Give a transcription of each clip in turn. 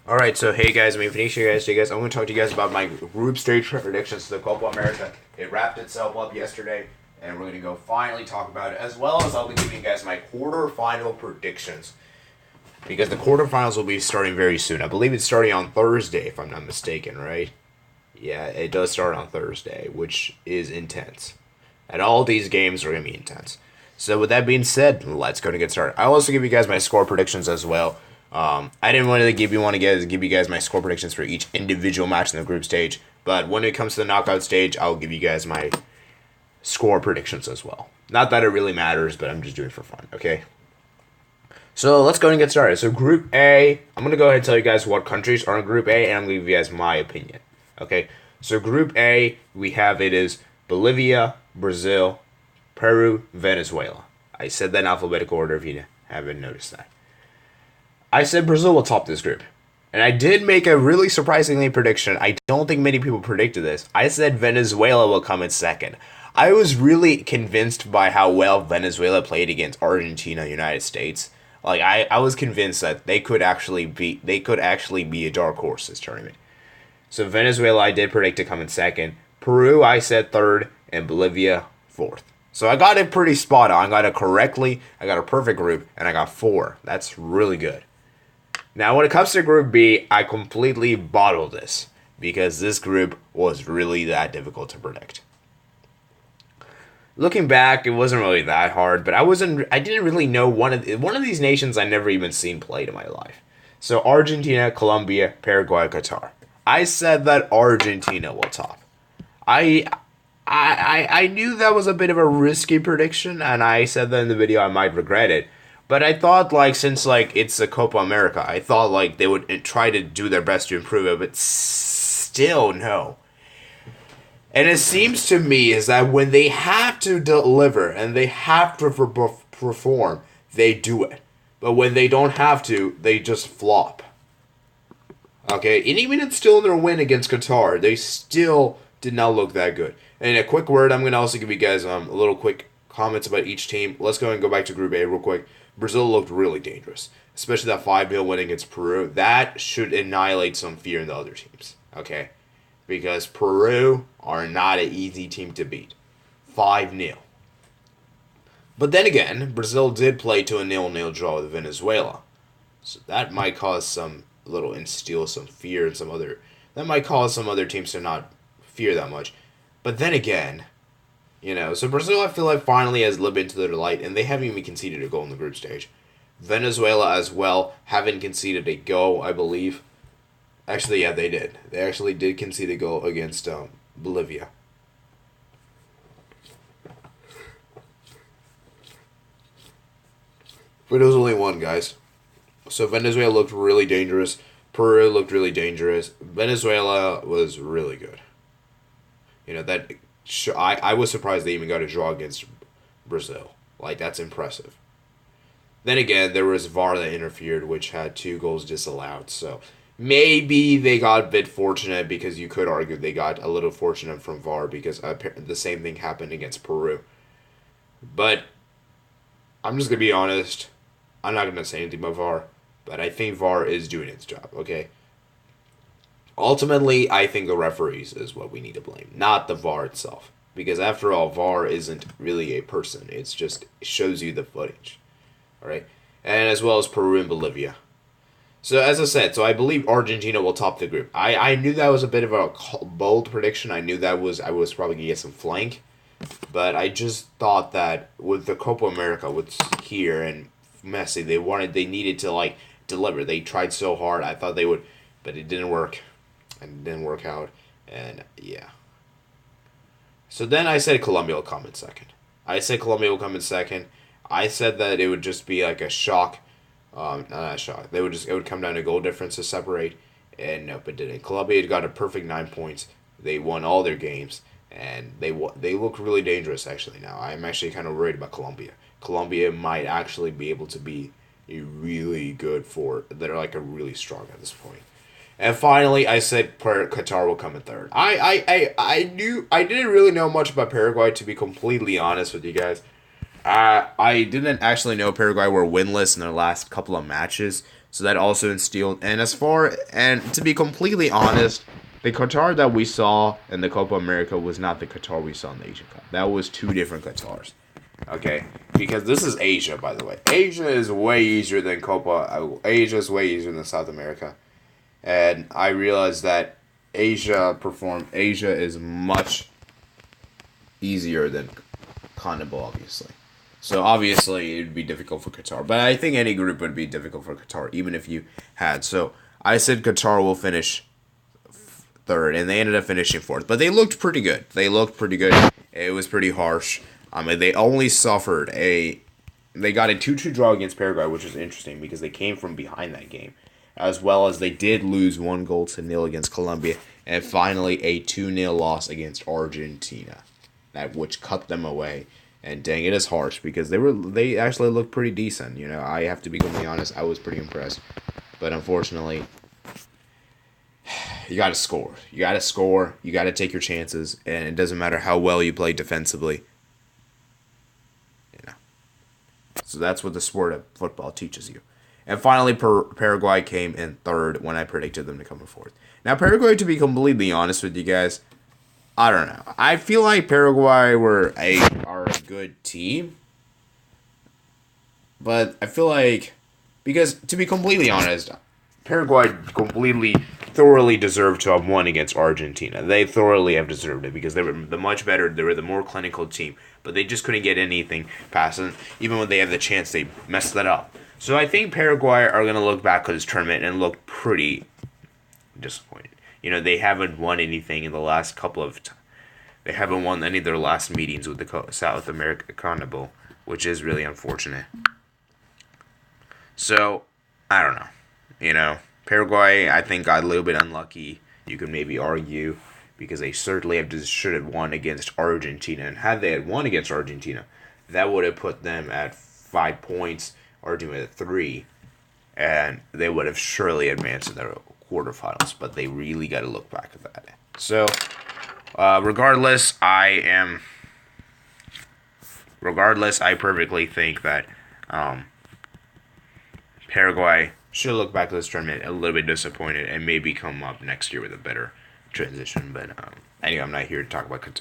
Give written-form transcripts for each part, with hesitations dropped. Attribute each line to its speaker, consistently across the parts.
Speaker 1: Alright, so hey guys, I'm Venetia guys. Hey guys, I'm going to talk to you guys about my group stage predictions to the Copa America. It wrapped itself up yesterday, and we're going to go finally talk about it, as well as I'll be giving you guys my quarterfinal predictions. Because the quarterfinals will be starting very soon. I believe it's starting on Thursday, if I'm not mistaken, right? Yeah, it does start on Thursday, which is intense. And all these games are going to be intense. So with that being said, let's go and get started. I'll also give you guys my score predictions as well. I didn't want to give you guys my score predictions for each individual match in the group stage, but when it comes to the knockout stage, I'll give you guys my score predictions as well. Not that it really matters, but I'm just doing it for fun, okay? So let's go and get started. So Group A, I'm going to go ahead and tell you guys what countries are in Group A, and I'm going to give you guys my opinion, okay? So Group A, we have it is Bolivia, Brazil, Peru, Venezuela. I said that in alphabetical order if you haven't noticed that. I said Brazil will top this group. And I did make a really surprisingly prediction. I don't think many people predicted this. I said Venezuela will come in second. I was really convinced by how well Venezuela played against Argentina and United States. Like I was convinced that they could actually be a dark horse this tournament. So Venezuela I did predict to come in second. Peru I said third, and Bolivia fourth. So I got it pretty spot on. I got it correctly. I got a perfect group, and I got 4. That's really good. Now, when it comes to Group B, I completely bottled this because this group was really that difficult to predict. Looking back, it wasn't really that hard, but I didn't really know one of these nations I never even seen played in my life. So Argentina, Colombia, Paraguay, Qatar. I said that Argentina will top. I knew that was a bit of a risky prediction, and I said that in the video I might regret it. But I thought, since, it's the Copa America, I thought, they would try to do their best to improve it, but still, no. And it seems to me is that when they have to deliver and they have to perform, they do it. But when they don't have to, they just flop. Okay? And even it's still their win against Qatar, they still did not look that good. And a quick word, I'm going to also give you guys a little quick comments about each team. Let's go and go back to Group A real quick. Brazil looked really dangerous, especially that 5-0 win against Peru. That should annihilate some fear in the other teams, okay? Because Peru are not an easy team to beat. 5-0. But then again, Brazil did play to a 0-0 draw with Venezuela. So that might cause instill some fear in some other... That might cause some other teams to not fear that much. But then again... so Brazil, I feel like, finally has lived into their light, and they haven't even conceded a goal in the group stage. Venezuela, as well, haven't conceded a goal, I believe. Actually, yeah, they did. They actually did concede a goal against Bolivia. But it was only one, guys. So Venezuela looked really dangerous. Peru looked really dangerous. Venezuela was really good. I was surprised they even got a draw against Brazil. That's impressive. Then again, there was VAR that interfered, which had 2 goals disallowed. So maybe they got a bit fortunate, because you could argue they got a little fortunate from VAR, because the same thing happened against Peru. But I'm just going to be honest. I'm not going to say anything about VAR, but I think VAR is doing its job, okay? Ultimately, I think the referees is what we need to blame, not the VAR itself. Because after all, VAR isn't really a person. It shows you the footage. Alright? And as well as Peru and Bolivia. So as I said, I believe Argentina will top the group. I knew that was a bit of a bold prediction. I knew that I was probably going to get some flank. But I just thought that with the Copa America, with here and Messi, they needed to deliver. They tried so hard. I thought they would, but it didn't work. And it didn't work out, and yeah. So then I said Colombia will come in second. I said that it would just be like a shock. Not a shock. It would come down to goal difference to separate, and nope, it didn't. Colombia got a perfect 9 points. They won all their games, and they look really dangerous actually now. I'm actually kind of worried about Colombia. Colombia might actually be able to be a really good they're really strong at this point. And finally, I said Qatar will come in third. I didn't really know much about Paraguay, to be completely honest with you guys. I didn't actually know Paraguay were winless in their last couple of matches, So that also instilled. And to be completely honest, the Qatar that we saw in the Copa America was not the Qatar we saw in the Asian Cup. That was two different Qatars. Okay, because this is Asia, by the way. Asia is way easier than Asia is way easier than South America, and I realized that Asia is much easier than CONMEBOL, obviously. So obviously it would be difficult for Qatar, but I think any group would be difficult for Qatar, even if you had. So I said Qatar will finish third, and they ended up finishing fourth. But they looked pretty good. It was pretty harsh. I mean, they only suffered they got a 2-2 draw against Paraguay, which is interesting because they came from behind that game, as well as they did lose 1-0 against Colombia, and finally a 2-0 loss against Argentina, which cut them away. And dang, it is harsh because they actually looked pretty decent. You know, I have to be completely honest. I was pretty impressed, but unfortunately, you got to score. You got to score. You got to take your chances, and it doesn't matter how well you play defensively. So that's what the sport of football teaches you. And finally, Paraguay came in third when I predicted them to come in fourth. Now, Paraguay, to be completely honest with you guys, I don't know. I feel like Paraguay are a good team. But I feel like, because to be completely honest, Paraguay thoroughly deserved to have won against Argentina. They thoroughly have deserved it because they were the much better, they were the more clinical team. But they just couldn't get anything past them. Even when they had the chance, they messed that up. So I think Paraguay are going to look back at this tournament and look pretty disappointed. You know, they haven't won anything in the last couple of they haven't won any of their last meetings with the South America CONMEBOL, which is really unfortunate. So, I don't know. You know, Paraguay, I think, got a little bit unlucky. You could maybe argue, because they certainly should have won against Argentina. And had they had won against Argentina, that would have put them at 5 points, Argentina at 3, and they would have surely advanced in the quarterfinals. But they really got to look back at that. So, regardless, I perfectly think that Paraguay should look back at this tournament a little bit disappointed and maybe come up next year with a better transition. But anyway, I'm not here to talk about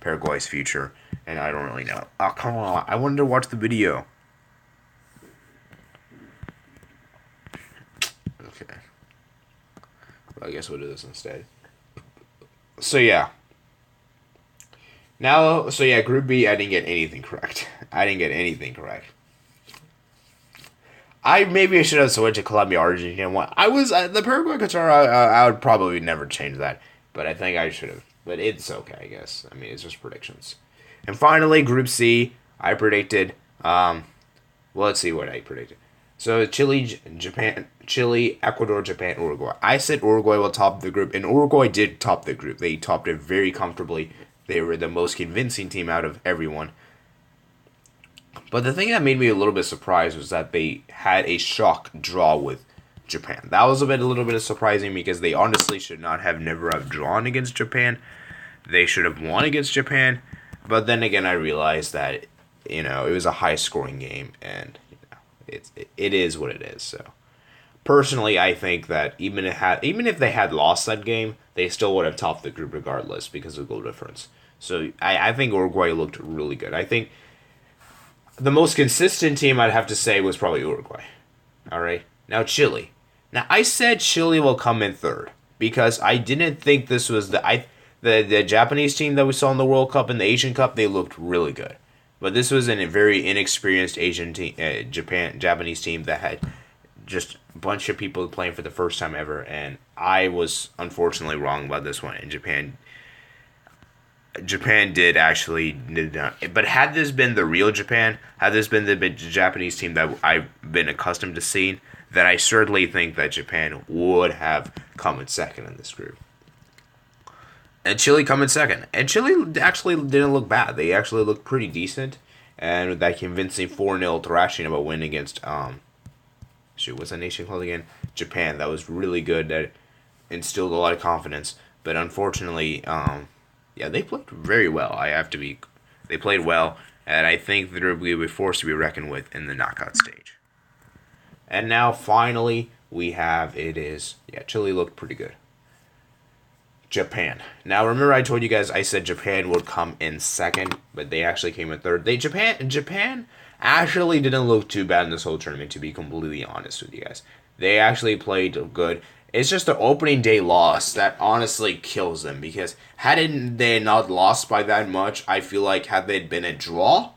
Speaker 1: Paraguay's future, and I don't really know. Oh, come on. I wanted to watch the video. Okay. Well, I guess we'll do this instead. So, yeah. Group B, I didn't get anything correct. Maybe I should have switched to Colombia, Argentina. The Paraguay Qatar. I would probably never change that, but I think I should have. But it's okay, I guess. I mean, it's just predictions. And finally, Group C, I predicted. Let's see what I predicted. So Chile, Ecuador, Japan, Uruguay. I said Uruguay will top the group, and Uruguay did top the group. They topped it very comfortably. They were the most convincing team out of everyone. But the thing that made me a little bit surprised was that they had a shock draw with Japan. That was a little bit surprising because they honestly should never have drawn against Japan. They should have won against Japan. But then again, I realized that, it was a high-scoring game, and it is what it is. So, personally, I think that even if they had lost that game, they still would have topped the group regardless because of goal difference. So, I think Uruguay looked really good. I think the most consistent team I'd have to say was probably Uruguay. All right. Now, Chile. Now, I said Chile will come in third because I didn't think this was the Japanese team that we saw in the World Cup and the Asian Cup. They looked really good. But this was a very inexperienced Japanese team that had just a bunch of people playing for the first time ever. And I was unfortunately wrong about this one. And Japan did not. But had this been the real Japan, had this been the Japanese team that I've been accustomed to seeing, then I certainly think that Japan would have come in second in this group. And Chile come in second. And Chile actually didn't look bad. They actually looked pretty decent. And with that convincing 4-0 thrashing of a win against, what's that nation called again? Japan. That was really good. That instilled a lot of confidence. But unfortunately, they played very well. They played well, and I think they're going to be forced to be reckoned with in the knockout stage. And now finally we have Chile looked pretty good. Japan. Now remember I told you guys I said Japan would come in second, but they actually came in third. Japan actually didn't look too bad in this whole tournament, to be completely honest with you guys. They actually played good. It's just the opening day loss that honestly kills them, because had they not lost by that much, I feel like had they been a draw,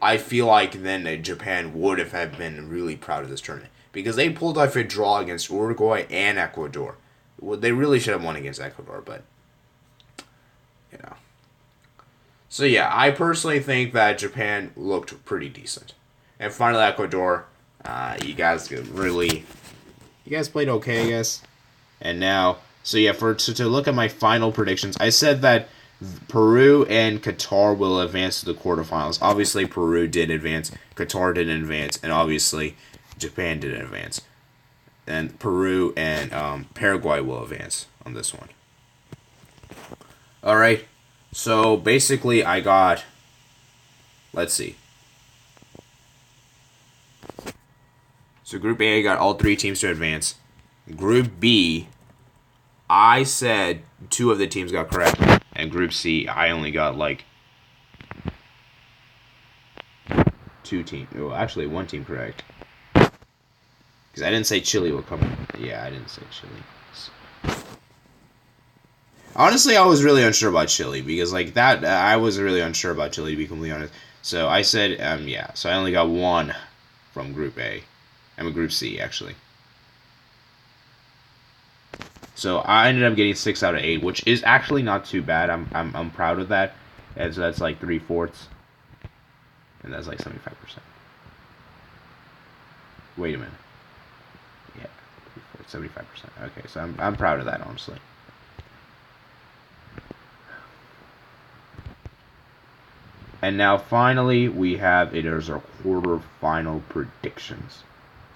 Speaker 1: I feel like then Japan would have been really proud of this tournament, because they pulled off a draw against Uruguay and Ecuador. Well, they really should have won against Ecuador, but you know. So yeah, I personally think that Japan looked pretty decent. And finally, Ecuador, you guys played okay, I guess. And now, so yeah, to look at my final predictions, I said that Peru and Qatar will advance to the quarterfinals. Obviously, Peru did advance, Qatar didn't advance, and obviously, Japan didn't advance. And Peru and Paraguay will advance on this one. Alright, so basically I got, let's see. So Group A, I got all 3 teams to advance. Group B, I said 2 of the teams got correct. And Group C, I only got like 2 teams. Well, actually 1 team correct. Because I didn't say Chile would come in. Yeah, I didn't say Chile. Honestly, I was really unsure about Chile. Because, like, that, I was really unsure about Chile, to be completely honest. So, I said, yeah. So, I only got 1 from Group A. I mean, Group C, actually. So, I ended up getting 6 out of 8, which is actually not too bad. I'm proud of that. And so, that's like 3/4. And that's like 75%. Wait a minute. Yeah, 75%. Okay, so I'm proud of that, honestly. And now finally we have it as our quarterfinal predictions.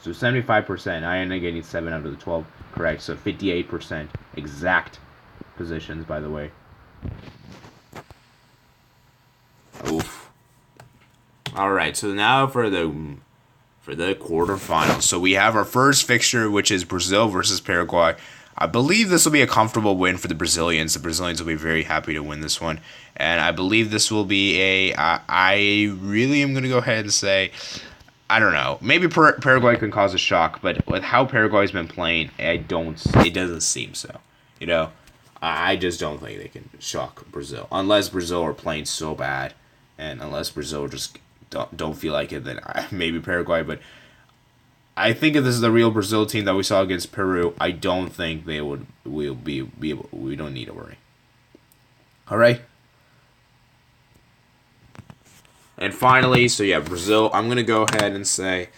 Speaker 1: So 75%. I ended up getting 7 out of the 12 correct. So 58% exact positions, by the way. Oof. All right. So now for the quarterfinals. So we have our first fixture, which is Brazil versus Paraguay. I believe this will be a comfortable win for the Brazilians. The Brazilians will be very happy to win this one. And I believe this will be I really am going to go ahead and say, I don't know. Maybe Paraguay can cause a shock, but with how Paraguay's been playing, it doesn't seem so. You know, I just don't think they can shock Brazil. Unless Brazil are playing so bad, and unless Brazil just don't feel like it, then maybe Paraguay. But I think if this is the real Brazil team that we saw against Peru, I don't think we'll be able. We don't need to worry. All right. And finally, so yeah, Brazil. I'm gonna go ahead and say,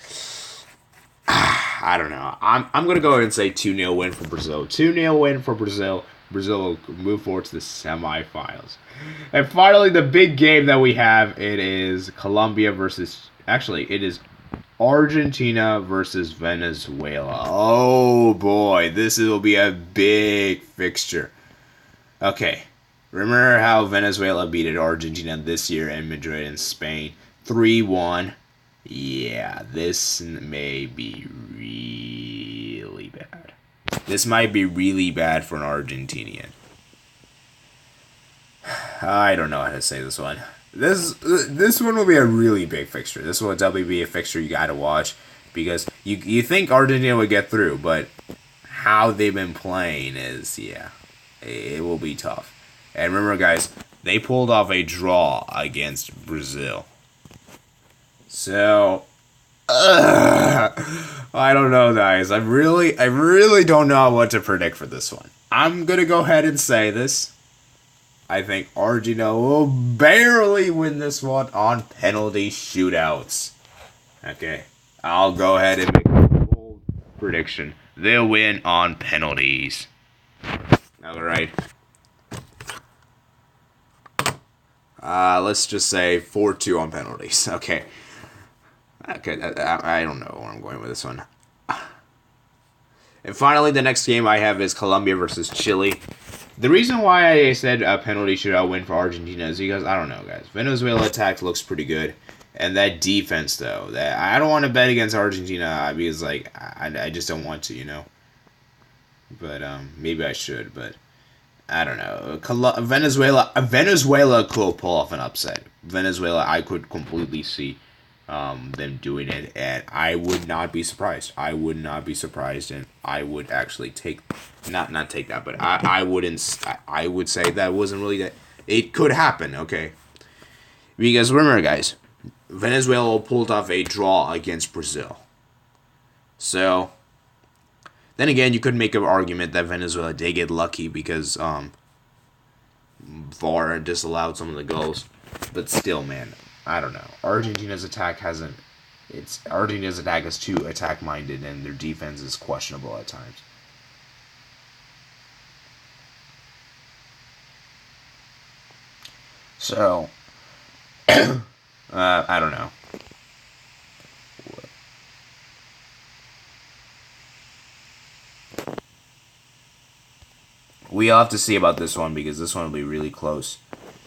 Speaker 1: I don't know. I'm gonna go ahead and say 2-0 win for Brazil. 2-0 win for Brazil. Brazil will move forward to the semifinals. And finally, the big game that we have, it is Colombia versus. Actually, it is Argentina versus Venezuela. Oh boy, this will be a big fixture. Okay. Remember how Venezuela beat Argentina this year in Madrid and Spain? 3-1. Yeah, this may be really bad. This might be really bad for an Argentinian. I don't know how to say this one. This one will be a really big fixture. This will definitely be a fixture you gotta watch. Because you think Argentina would get through, but how they've been playing is, yeah, it will be tough. And remember, guys, they pulled off a draw against Brazil. So, I don't know, guys. I really don't know what to predict for this one. I'm going to go ahead and say this. I think Argentina will barely win this one on penalty shootouts. Okay, I'll go ahead and make a bold prediction. They'll win on penalties. All right. Let's just say 4-2 on penalties. Okay. I don't know where I'm going with this one. And finally, the next game I have is Colombia versus Chile. The reason why I said a penalty shootout win for Argentina is because, I don't know, guys. Venezuela attack looks pretty good. And that defense, though, that I don't want to bet against Argentina because, like, I just don't want to, you know. But maybe I should, but I don't know. Venezuela could pull off an upset. Venezuela, I could completely see them doing it, and I would not be surprised. I would not be surprised, and I would actually take, not take that, but I wouldn't. I would say that wasn't really that. It could happen, okay. Because remember, guys, Venezuela pulled off a draw against Brazil. So, then again, you could make an argument that Venezuela did get lucky because VAR disallowed some of the goals. But still, man, I don't know. Argentina's attack is too attack-minded, and their defense is questionable at times. So, I don't know. We'll have to see about this one because this one will be really close.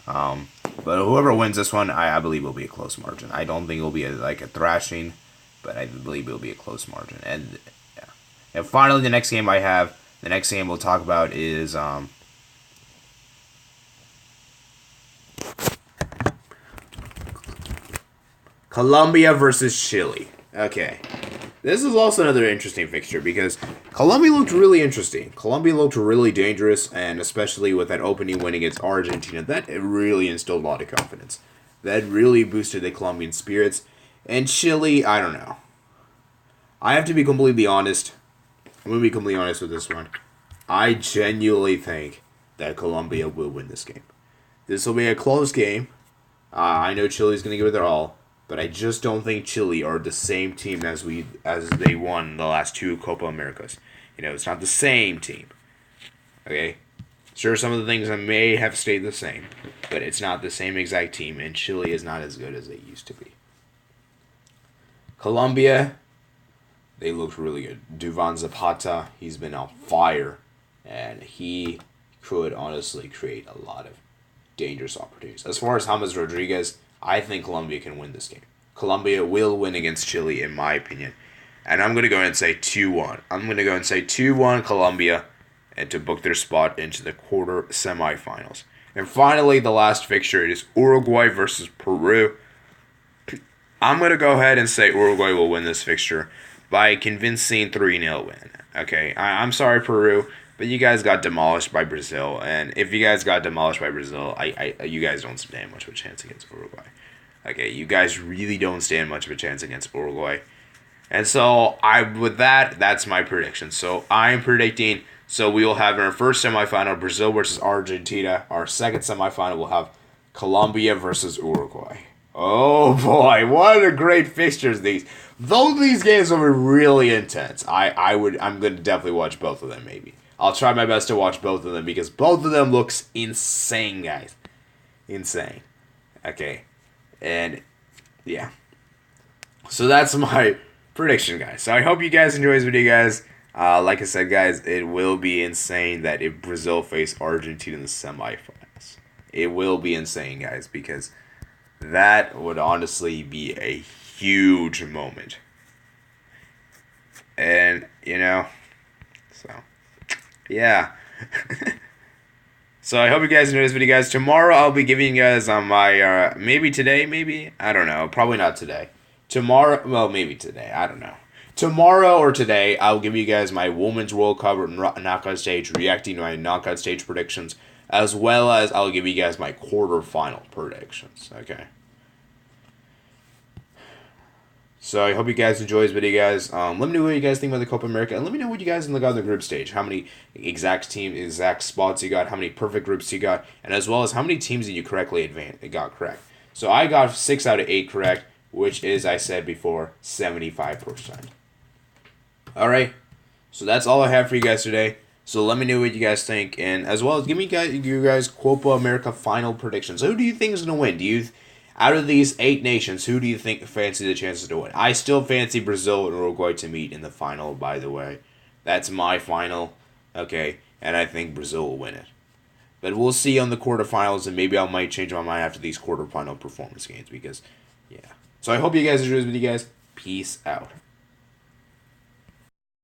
Speaker 1: But whoever wins this one, I believe will be a close margin. I don't think it'll be a thrashing, but I believe it'll be a close margin. And yeah. And finally, the next game we'll talk about is Colombia versus Chile. Okay. This is also another interesting fixture because Colombia looked really interesting. Colombia looked really dangerous, and especially with that opening win against Argentina, that really instilled a lot of confidence. That really boosted the Colombian spirits. And Chile, I don't know. I have to be completely honest. I'm going to be completely honest with this one. I genuinely think that Colombia will win this game. This will be a close game. I know Chile's going to give it their all. But I just don't think Chile are the same team as they won the last two Copa Americas. You know, it's not the same team. Okay? Sure, some of the things may have stayed the same, but it's not the same exact team, and Chile is not as good as they used to be. Colombia, they looked really good. Duvan Zapata, he's been on fire, and he could honestly create a lot of dangerous opportunities. As far as James Rodriguez, I think Colombia can win this game. Colombia will win against Chile, in my opinion. And I'm going to go ahead and say 2-1. I'm going to go and say 2-1 Colombia and to book their spot into the quarter semifinals. And finally, the last fixture is Uruguay versus Peru. I'm going to go ahead and say Uruguay will win this fixture by a convincing 3-0 win. Okay, I'm sorry, Peru, but you guys got demolished by Brazil, and if you guys got demolished by Brazil, you guys don't stand much of a chance against Uruguay. Okay, you guys really don't stand much of a chance against Uruguay. And so, that's my prediction. So, I'm predicting, we will have in our first semifinal, Brazil versus Argentina. Our second semifinal will have Colombia versus Uruguay. Oh boy, what a great fixtures these. Though these games will be really intense, I'm going to definitely watch both of them maybe. I'll try my best to watch both of them because both of them looks insane, guys. Insane. Okay. And, yeah. So that's my prediction, guys. So I hope you guys enjoy this video, guys. Like I said, guys, it will be insane that if Brazil face Argentina in the semifinals. It will be insane, guys, because that would honestly be a huge moment. And, so... yeah. So I hope you guys enjoyed this video, guys. Tomorrow I'll be giving you guys on my, maybe today, maybe? I don't know. Probably not today. Tomorrow, well, maybe today. I don't know. Tomorrow or today, I'll give you guys my Women's World Cup knockout stage, reacting to my knockout stage predictions, as well as I'll give you guys my quarterfinal predictions. Okay. So I hope you guys enjoy this video, guys. Let me know what you guys think about the Copa America, and let me know what you guys got on the group stage. How many exact spots you got, how many perfect groups you got, and as well as how many teams that you got correct. So I got 6 out of 8 correct, which is, I said before, 75%. All right. So that's all I have for you guys today. So let me know what you guys think, and as well as give me you guys Copa America final predictions. Who do you think is going to win? Out of these 8 nations, who do you think fancy the chances to win? I still fancy Brazil and Uruguay to meet in the final, by the way. That's my final. Okay, and I think Brazil will win it. But we'll see on the quarterfinals, and maybe I might change my mind after these quarterfinal performance games because, yeah. So I hope you guys enjoy this video, guys. Peace out.